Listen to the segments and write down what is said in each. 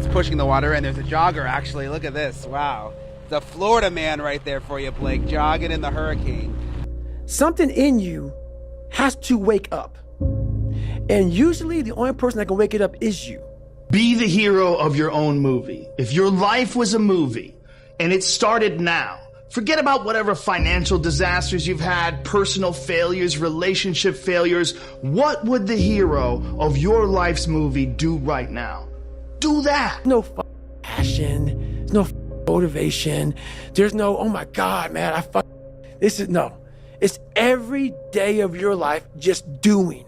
pushing the water, and there's a jogger, actually. Look at this. Wow. The Florida man right there for you, Blake, jogging in the hurricane. Something in you has to wake up. And usually the only person that can wake it up is you. Be the hero of your own movie. If your life was a movie and it started now, forget about whatever financial disasters you've had, personal failures, relationship failures. What would the hero of your life's movie do right now? Do that. No passion. There's no motivation. There's no, oh my God, man, no. It's every day of your life just doing.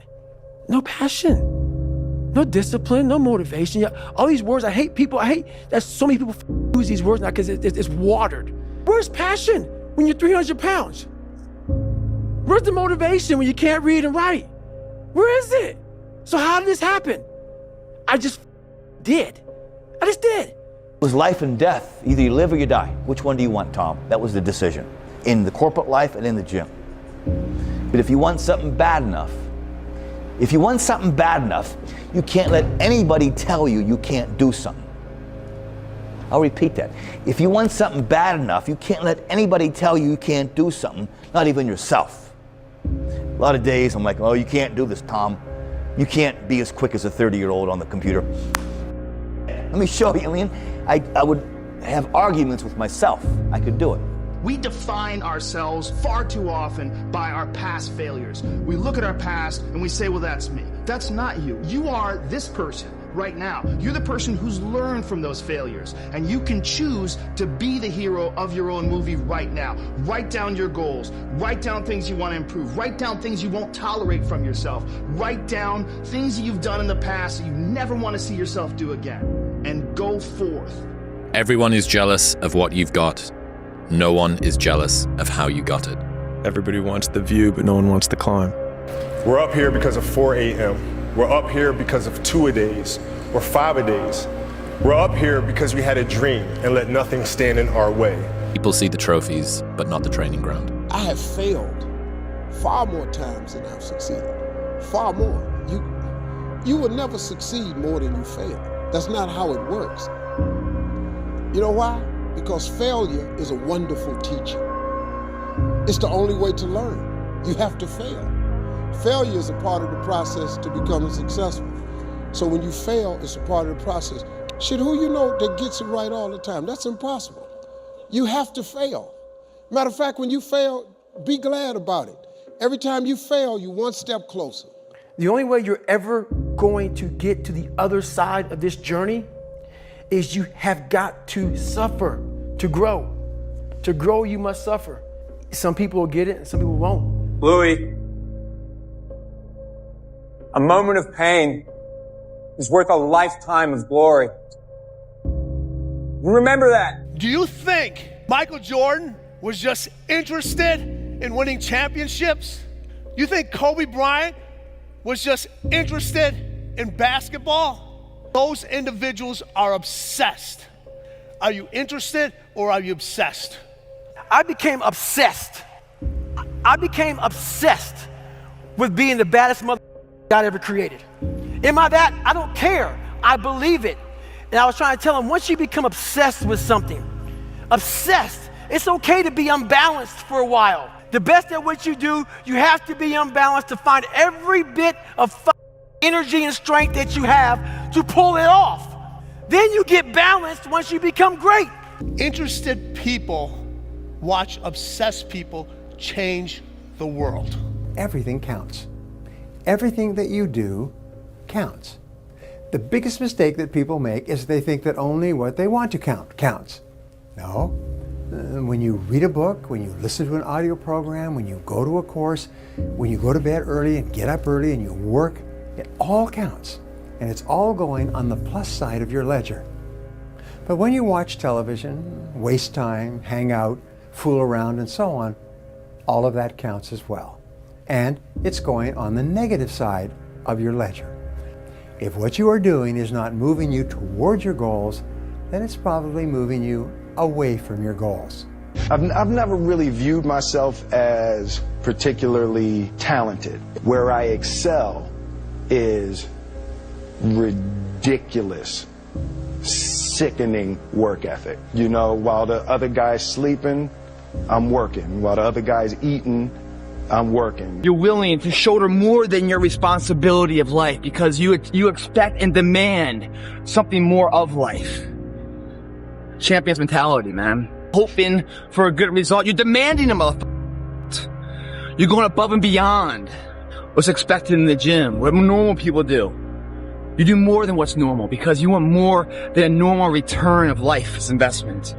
No passion, no discipline, no motivation. All these words, I hate that so many people use these words now because it's watered. Where's passion when you're 300 pounds? Where's the motivation when you can't read and write? Where is it? So how did this happen? I just did. It was life and death. Either you live or you die. Which one do you want, Tom? That was the decision. In the corporate life and in the gym. But if you want something bad enough, you can't let anybody tell you you can't do something. I'll repeat that. If you want something bad enough, you can't let anybody tell you you can't do something, not even yourself. A lot of days I'm like, oh, you can't do this, Tom. You can't be as quick as a 30-year-old on the computer. Let me show you. I would have arguments with myself. I could do it. We define ourselves far too often by our past failures. We look at our past and we say, well, that's me. That's not you. You are this person right now. You're the person who's learned from those failures, and you can choose to be the hero of your own movie right now. Write down your goals. Write down things you want to improve. Write down things you won't tolerate from yourself. Write down things that you've done in the past that you never want to see yourself do again, and go forth. Everyone is jealous of what you've got. No one is jealous of how you got it. Everybody wants the view, but no one wants the climb. We're up here because of 4 a.m. We're up here because of 2-a-days or 5-a-days. We're up here because we had a dream and let nothing stand in our way. People see the trophies, but not the training ground. I have failed far more times than I've succeeded. Far more. You will never succeed more than you fail. That's not how it works. You know why? Because failure is a wonderful teacher. It's the only way to learn. You have to fail. Failure is a part of the process to becoming successful. So when you fail, it's a part of the process. Shit, who you know that gets it right all the time? That's impossible. You have to fail. Matter of fact, when you fail, be glad about it. Every time you fail, you're one step closer. The only way you're ever going to get to the other side of this journey is you have got to suffer to grow. To grow, you must suffer. Some people will get it and some people won't. Louis, a moment of pain is worth a lifetime of glory. Remember that. Do you think Michael Jordan was just interested in winning championships? You think Kobe Bryant was just interested in basketball? Those individuals are obsessed. Are you interested or are you obsessed? I became obsessed. I became obsessed with being the baddest mother God ever created. Am I that? I don't care. I believe it. And I was trying to tell him, once you become obsessed with something, obsessed, it's okay to be unbalanced for a while. The best at what you do, you have to be unbalanced to find every bit of energy and strength that you have to pull it off. Then you get balanced once you become great. Interested people watch obsessed people change the world. Everything counts. Everything that you do counts. The biggest mistake that people make is they think that only what they want to count counts. No. When you read a book, when you listen to an audio program, when you go to a course, when you go to bed early and get up early and you work, it all counts. And it's all going on the plus side of your ledger. But when you watch television, waste time, hang out, fool around, and so on, all of that counts as well. And it's going on the negative side of your ledger. If what you are doing is not moving you towards your goals, then it's probably moving you away from your goals. I've never really viewed myself as particularly talented. Where I excel is ridiculous sickening work ethic. You know, while the other guy's sleeping, I'm working. While the other guy's eating, I'm working. You're willing to shoulder more than your responsibility of life because you expect and demand something more of life. Champion's mentality, man. Hoping for a good result. You're demanding a motherfucker. You're going above and beyond what's expected in the gym, what normal people do. You do more than what's normal because you want more than a normal return of life's investment.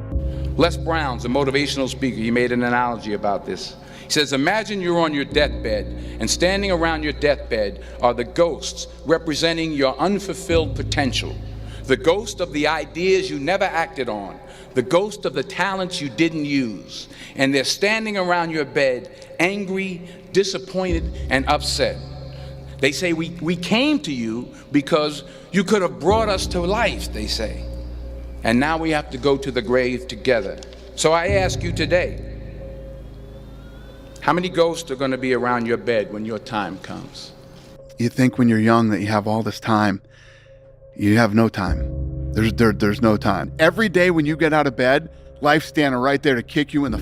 Les Brown's a motivational speaker. He made an analogy about this. He says, imagine you're on your deathbed, and standing around your deathbed are the ghosts representing your unfulfilled potential. The ghost of the ideas you never acted on. The ghost of the talents you didn't use. And they're standing around your bed, angry, disappointed, and upset. They say, we came to you because you could have brought us to life, they say. And now we have to go to the grave together. So I ask you today, how many ghosts are going to be around your bed when your time comes? You think when you're young that you have all this time. You have no time. There's no time. Every day when you get out of bed, life's standing right there to kick you in the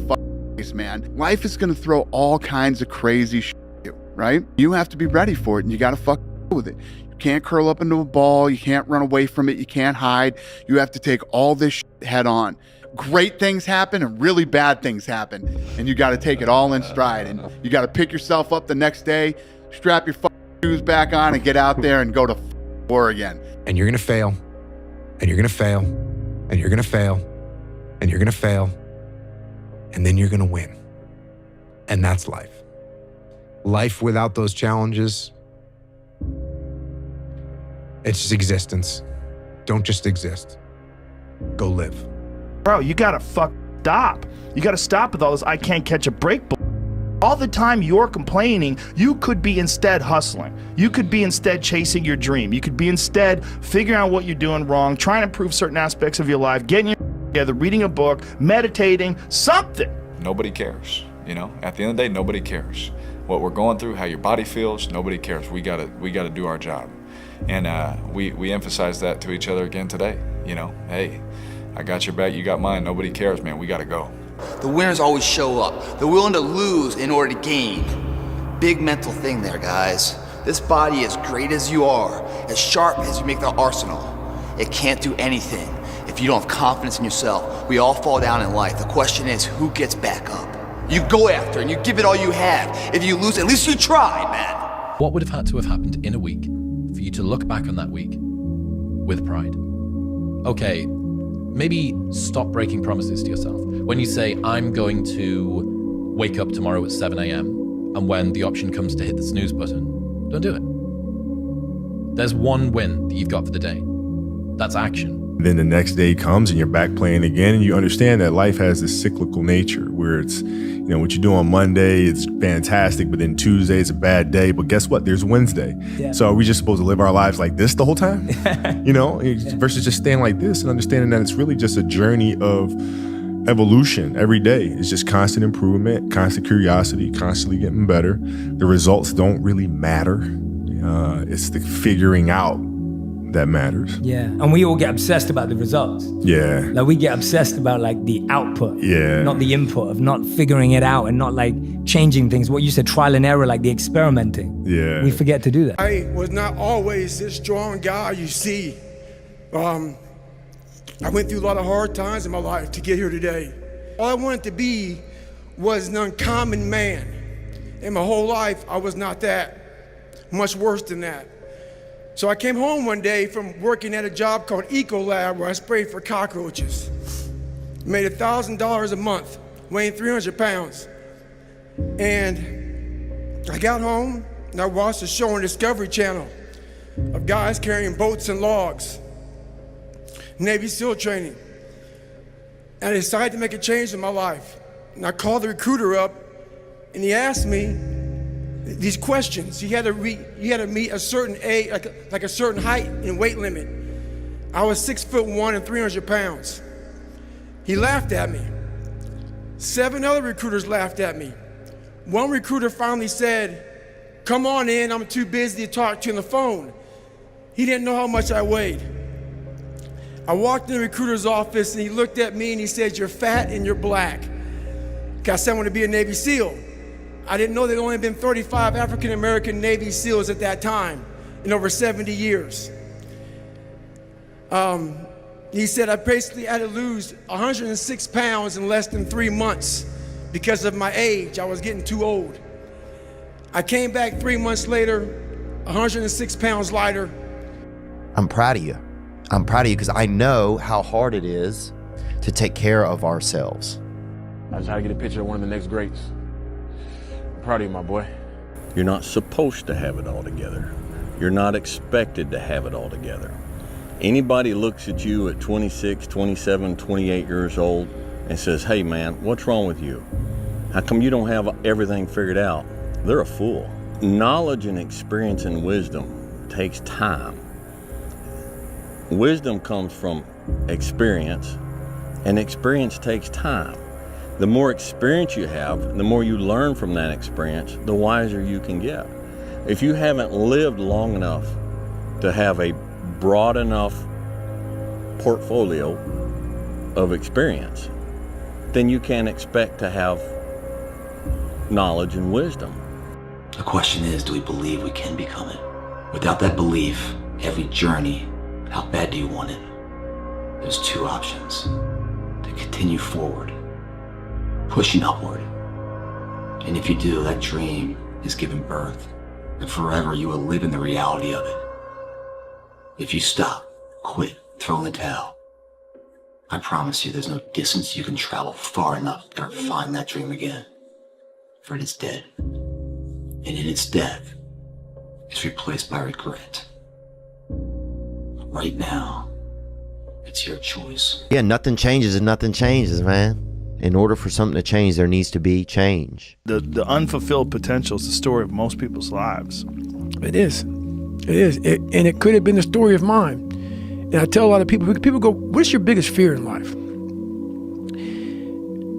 face, man. Life is going to throw all kinds of crazy shit at you, right? You have to be ready for it, and you got to with it. You can't curl up into a ball. You can't run away from it. You can't hide. You have to take all this shit head on. Great things happen and really bad things happen, and you got to take it all in stride. And you got to pick yourself up the next day, strap your shoes back on, and get out there and go to war again. And you're going to fail, and you're going to fail, and you're going to fail, and you're going to fail, and then you're going to win. And that's life. Life without those challenges, it's just existence. Don't just exist. Go live. Bro, you gotta stop. You gotta stop with all this I can't catch a break. All the time you're complaining, you could be instead hustling. You could be instead chasing your dream. You could be instead figuring out what you're doing wrong, trying to improve certain aspects of your life, getting your together, reading a book, meditating, something. Nobody cares, you know? At the end of the day, nobody cares. What we're going through, how your body feels, nobody cares. We gotta do our job. And we emphasize that to each other again today. You know, hey, I got your back, you got mine, nobody cares, man, we gotta go. The winners always show up. They're willing to lose in order to gain. Big mental thing there, guys. This body, as great as you are, as sharp as you make the arsenal, it can't do anything if you don't have confidence in yourself. We all fall down in life. The question is, who gets back up? You go after and you give it all you have. If you lose, at least you tried, man. What would have had to have happened in a week for you to look back on that week with pride? Okay, maybe stop breaking promises to yourself. When you say, I'm going to wake up tomorrow at 7 a.m., and when the option comes to hit the snooze button, don't do it. There's one win that you've got for the day. That's action. Then the next day comes and you're back playing again, and you understand that life has this cyclical nature where it's, you know, what you do on Monday, it's fantastic, but then Tuesday is a bad day. But guess what? There's Wednesday. Yeah. So are we just supposed to live our lives like this the whole time? You know, versus just staying like this and understanding that it's really just a journey of evolution every day. It's just constant improvement, constant curiosity, constantly getting better. The results don't really matter. It's the figuring out that matters. Yeah, and we all get obsessed about the results. Yeah. Like we get obsessed about like the output, yeah, not the input, of not figuring it out and not like changing things. What you said, trial and error, like the experimenting. Yeah. We forget to do that. I was not always this strong guy you see. I went through a lot of hard times in my life to get here today. All I wanted to be was an uncommon man. In my whole life, I was not that. Much worse than that. So I came home one day from working at a job called Ecolab where I sprayed for cockroaches. Made $1,000 a month, weighing 300 pounds. And I got home and I watched a show on Discovery Channel of guys carrying boats and logs, Navy SEAL training. And I decided to make a change in my life. And I called the recruiter up and he asked me these questions. You had to meet a certain age, like a certain height and weight limit. I was 6'1" and 300 pounds. He laughed at me. 7 other recruiters laughed at me. One recruiter finally said, "Come on in, I'm too busy to talk to you on the phone." He didn't know how much I weighed. I walked in the recruiter's office and he looked at me and he said, "You're fat and you're black." I said I wanted to be a Navy SEAL. I didn't know there had only been 35 African American Navy SEALs at that time in over 70 years. He said I basically had to lose 106 pounds in less than 3 months because of my age. I was getting too old. I came back 3 months later, 106 pounds lighter. I'm proud of you. I'm proud of you because I know how hard it is to take care of ourselves. I just had to get a picture of one of the next greats. I'm proud of you, my boy. You're not supposed to have it all together. You're not expected to have it all together. Anybody looks at you at 26, 27, 28 years old and says, "Hey man, what's wrong with you? How come you don't have everything figured out?" They're a fool. Knowledge and experience and wisdom takes time. Wisdom comes from experience, and experience takes time. The more experience you have, the more you learn from that experience, the wiser you can get. If you haven't lived long enough to have a broad enough portfolio of experience, then you can't expect to have knowledge and wisdom. The question is, do we believe we can become it? Without that belief, every journey, how bad do you want it? There's two options: to continue forward, pushing upward. And if you do, that dream is given birth, and forever you will live in the reality of it. If you stop, quit, throw in the towel, I promise you there's no distance you can travel far enough to find that dream again. For it is dead. And in its death, it's replaced by regret. Right now, it's your choice. Yeah, nothing changes and nothing changes, man. In order for something to change, there needs to be change. The unfulfilled potential is the story of most people's lives. It is. It is. And it could have been the story of mine. And I tell a lot of people go, "What's your biggest fear in life?"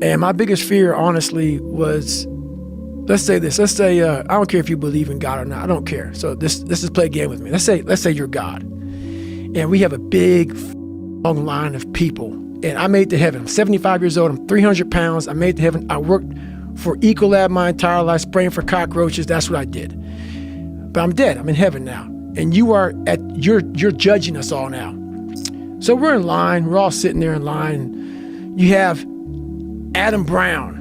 And my biggest fear, honestly, was, let's say this. Let's say, I don't care if you believe in God or not. I don't care. So let's just play a game with me. Let's say you're God. And we have a big long line of people. And I made it to heaven. I'm 75 years old. I'm 300 pounds. I made it to heaven. I worked for Ecolab my entire life, spraying for cockroaches. That's what I did. But I'm dead. I'm in heaven now. And you're judging us all now. So we're in line. We're all sitting there in line. You have Adam Brown.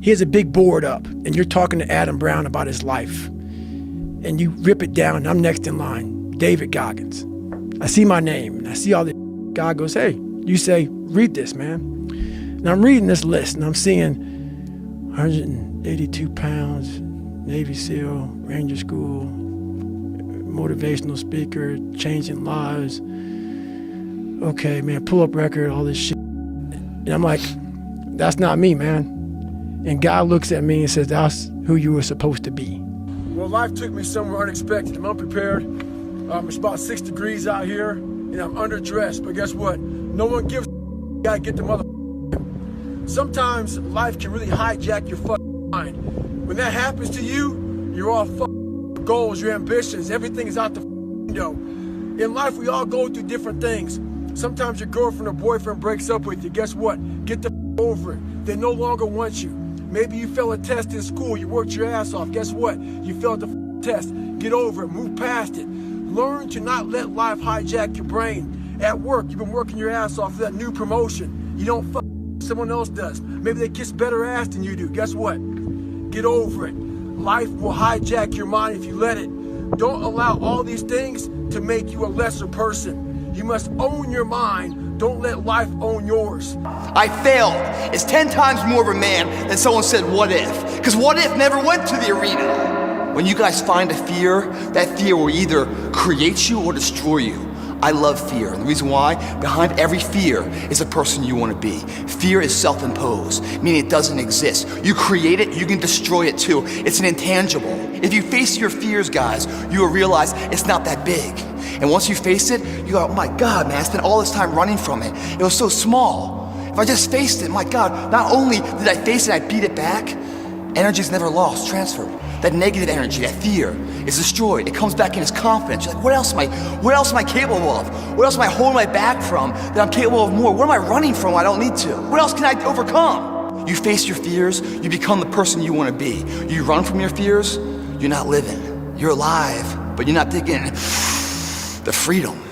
He has a big board up, and you're talking to Adam Brown about his life. And you rip it down, and I'm next in line, David Goggins. I see my name, and I see all this. God goes, "Hey," you say, "Read this, man." And I'm reading this list, and I'm seeing 182 pounds, Navy SEAL, Ranger School, motivational speaker, changing lives. Okay, man, pull-up record, all this shit. And I'm like, that's not me, man. And God looks at me and says, "That's who you were supposed to be." Well, life took me somewhere unexpected. I'm unprepared. It's about 6 degrees out here, and I'm underdressed. But guess what? No one gives a you gotta get the mother. Sometimes life can really hijack your fucking mind. When that happens to you, you're all fucking goals, your ambitions, everything is out the window. In life, we all go through different things. Sometimes your girlfriend or boyfriend breaks up with you. Guess what? Get the over it. They no longer want you. Maybe you failed a test in school. You worked your ass off. Guess what? You failed the test. Get over it. Move past it. Learn to not let life hijack your brain. At work, you've been working your ass off for that new promotion. You don't fuck someone else does. Maybe they kiss better ass than you do. Guess what? Get over it. Life will hijack your mind if you let it. Don't allow all these things to make you a lesser person. You must own your mind. Don't let life own yours. I failed. It's 10 times more of a man than someone said, "What if?" Because what if never went to the arena. When you guys find a fear, that fear will either create you or destroy you. I love fear, and the reason why, behind every fear is a person you want to be. Fear is self-imposed, meaning it doesn't exist. You create it, you can destroy it too. It's an intangible. If you face your fears, guys, you will realize it's not that big. And once you face it, you go, "Oh my God, man, I spent all this time running from it. It was so small. If I just faced it, my God, not only did I face it, I beat it back, energy's never lost, transferred. that negative energy, that fear is destroyed. It comes back in as confidence. You're like, what else am I capable of? What else am I holding my back from that I'm capable of more? What am I running from I don't need to? What else can I overcome? You face your fears, you become the person you want to be. You run from your fears, you're not living. You're alive, but you're not taking the freedom.